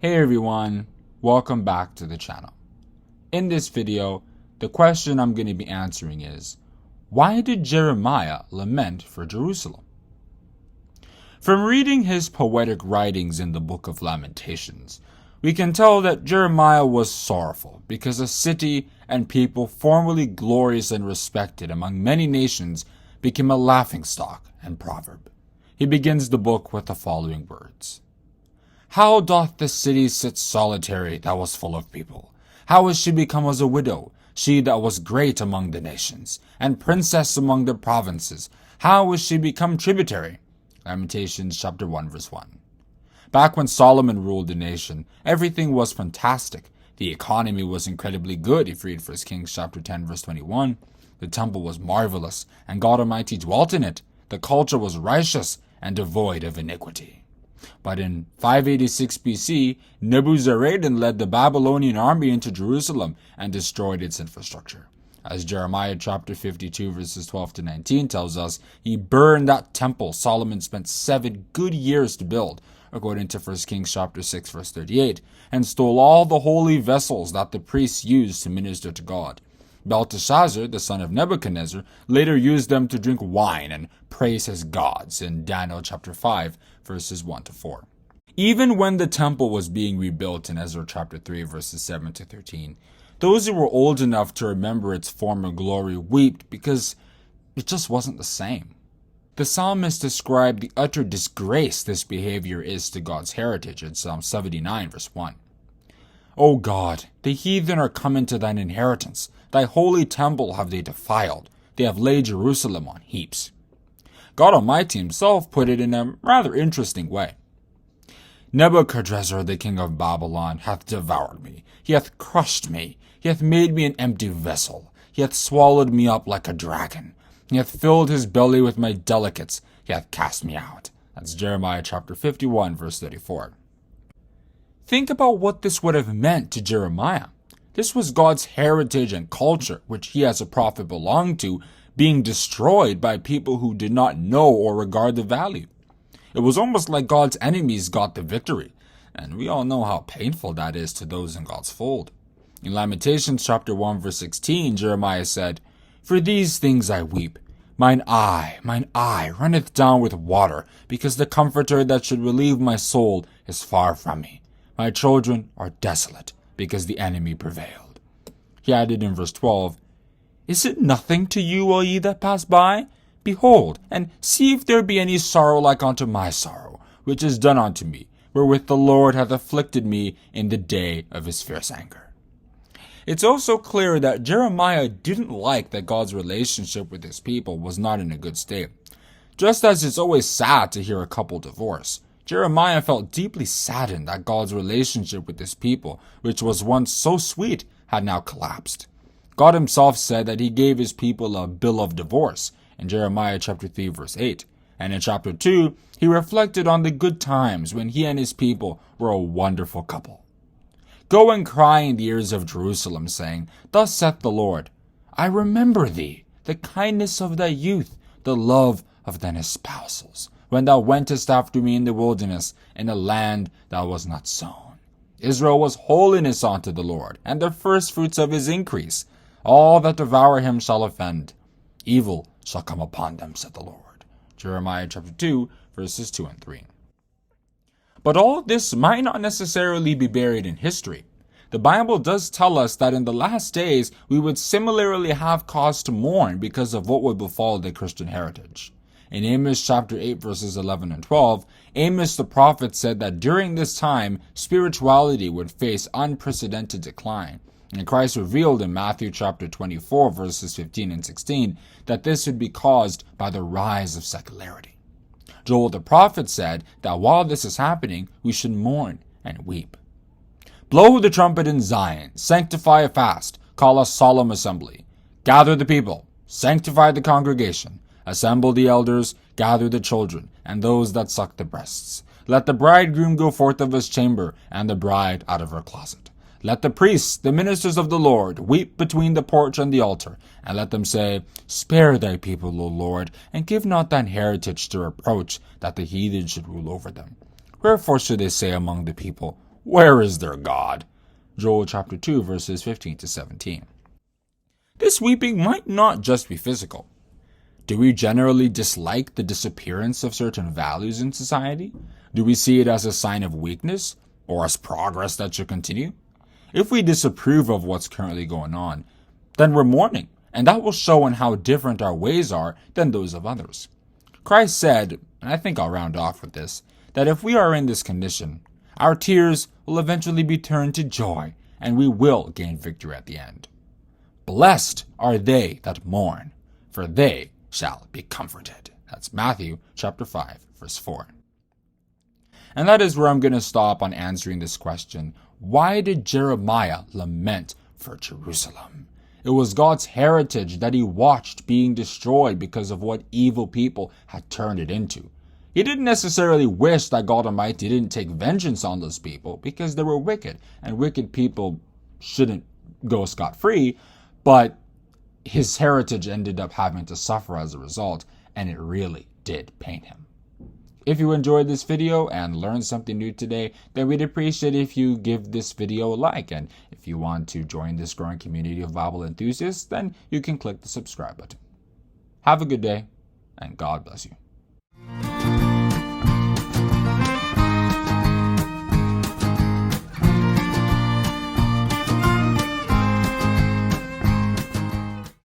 Hey everyone, welcome back to the channel. In this video, the question I'm going to be answering is, why did Jeremiah lament for Jerusalem? From reading his poetic writings in the book of Lamentations, we can tell that Jeremiah was sorrowful because a city and people formerly glorious and respected among many nations became a laughingstock and proverb. He begins the book with the following words. How doth the city sit solitary that was full of people? How is she become as a widow, she that was great among the nations, and princess among the provinces? How is she become tributary? Lamentations chapter 1 verse 1. Back when Solomon ruled the nation, everything was fantastic. The economy was incredibly good if you read 1 Kings chapter 10 verse 21. The temple was marvelous, and God Almighty dwelt in it. The culture was righteous and devoid of iniquity. But in 586 BC, Nebuzaradan led the Babylonian army into Jerusalem and destroyed its infrastructure. As Jeremiah chapter 52 verses 12 to 19 tells us, he burned that temple Solomon spent 7 good years to build, according to 1 Kings chapter 6 verse 38, and stole all the holy vessels that the priests used to minister to God. Belteshazzar, the son of Nebuchadnezzar, later used them to drink wine and praise his gods in Daniel chapter 5 verses 1 to 4. Even when the temple was being rebuilt in Ezra chapter 3 verses 7 to 13, those who were old enough to remember its former glory wept because it just wasn't the same. The psalmist described the utter disgrace this behavior is to God's heritage in Psalm 79 verse 1. O God, the heathen are come into thine inheritance. Thy holy temple have they defiled. They have laid Jerusalem on heaps. God Almighty himself put it in a rather interesting way. Nebuchadnezzar, the king of Babylon, hath devoured me. He hath crushed me. He hath made me an empty vessel. He hath swallowed me up like a dragon. He hath filled his belly with my delicates. He hath cast me out. That's Jeremiah chapter 51, verse 34. Think about what this would have meant to Jeremiah. This was God's heritage and culture, which he as a prophet belonged to, being destroyed by people who did not know or regard the value. It was almost like God's enemies got the victory, and we all know how painful that is to those in God's fold. In Lamentations chapter 1 verse 16, Jeremiah said, For these things I weep. Mine eye runneth down with water, because the comforter that should relieve my soul is far from me. My children are desolate, because the enemy prevailed. He added in verse 12, Is it nothing to you, all ye that pass by? Behold, and see if there be any sorrow like unto my sorrow, which is done unto me, wherewith the Lord hath afflicted me in the day of his fierce anger. It's also clear that Jeremiah didn't like that God's relationship with his people was not in a good state. Just as it's always sad to hear a couple divorce, Jeremiah felt deeply saddened that God's relationship with his people, which was once so sweet, had now collapsed. God himself said that he gave his people a bill of divorce in Jeremiah chapter 3 verse 8. And in chapter 2, he reflected on the good times when he and his people were a wonderful couple. Go and cry in the ears of Jerusalem, saying, Thus saith the Lord, I remember thee, the kindness of thy youth, the love of thine espousals, when thou wentest after me in the wilderness, in a land that was not sown. Israel was holiness unto the Lord, and the firstfruits of his increase. All that devour him shall offend. Evil shall come upon them, said the Lord. Jeremiah chapter 2, verses 2 and 3. But all this might not necessarily be buried in history. The Bible does tell us that in the last days we would similarly have cause to mourn because of what would befall the Christian heritage. In Amos chapter 8 verses 11 and 12, Amos the prophet said that during this time, spirituality would face unprecedented decline. And Christ revealed in Matthew chapter 24 verses 15 and 16 that this would be caused by the rise of secularity. Joel the prophet said that while this is happening, we should mourn and weep. Blow the trumpet in Zion, sanctify a fast, call a solemn assembly. Gather the people, sanctify the congregation. Assemble the elders, gather the children, and those that suck the breasts. Let the bridegroom go forth of his chamber, and the bride out of her closet. Let the priests, the ministers of the Lord, weep between the porch and the altar, and let them say, Spare thy people, O Lord, and give not thine heritage to reproach, that the heathen should rule over them. Wherefore should they say among the people, Where is their God? Joel chapter 2, verses 15 to 17. This weeping might not just be physical. Do we generally dislike the disappearance of certain values in society? Do we see it as a sign of weakness or as progress that should continue? If we disapprove of what's currently going on, then we're mourning, and that will show in how different our ways are than those of others. Christ said, and I think I'll round off with this, that if we are in this condition, our tears will eventually be turned to joy, and we will gain victory at the end. Blessed are they that mourn, for they shall be comforted. That's Matthew chapter 5, verse 4. And that is where I'm going to stop on answering this question. Why did Jeremiah lament for Jerusalem? It was God's heritage that he watched being destroyed because of what evil people had turned it into. He didn't necessarily wish that God Almighty didn't take vengeance on those people because they were wicked, and wicked people shouldn't go scot-free, but his heritage ended up having to suffer as a result, and it really did pain him. If you enjoyed this video and learned something new today, then we'd appreciate if you give this video a like. And if you want to join this growing community of Bible enthusiasts, then you can click the subscribe button. Have a good day, and God bless you.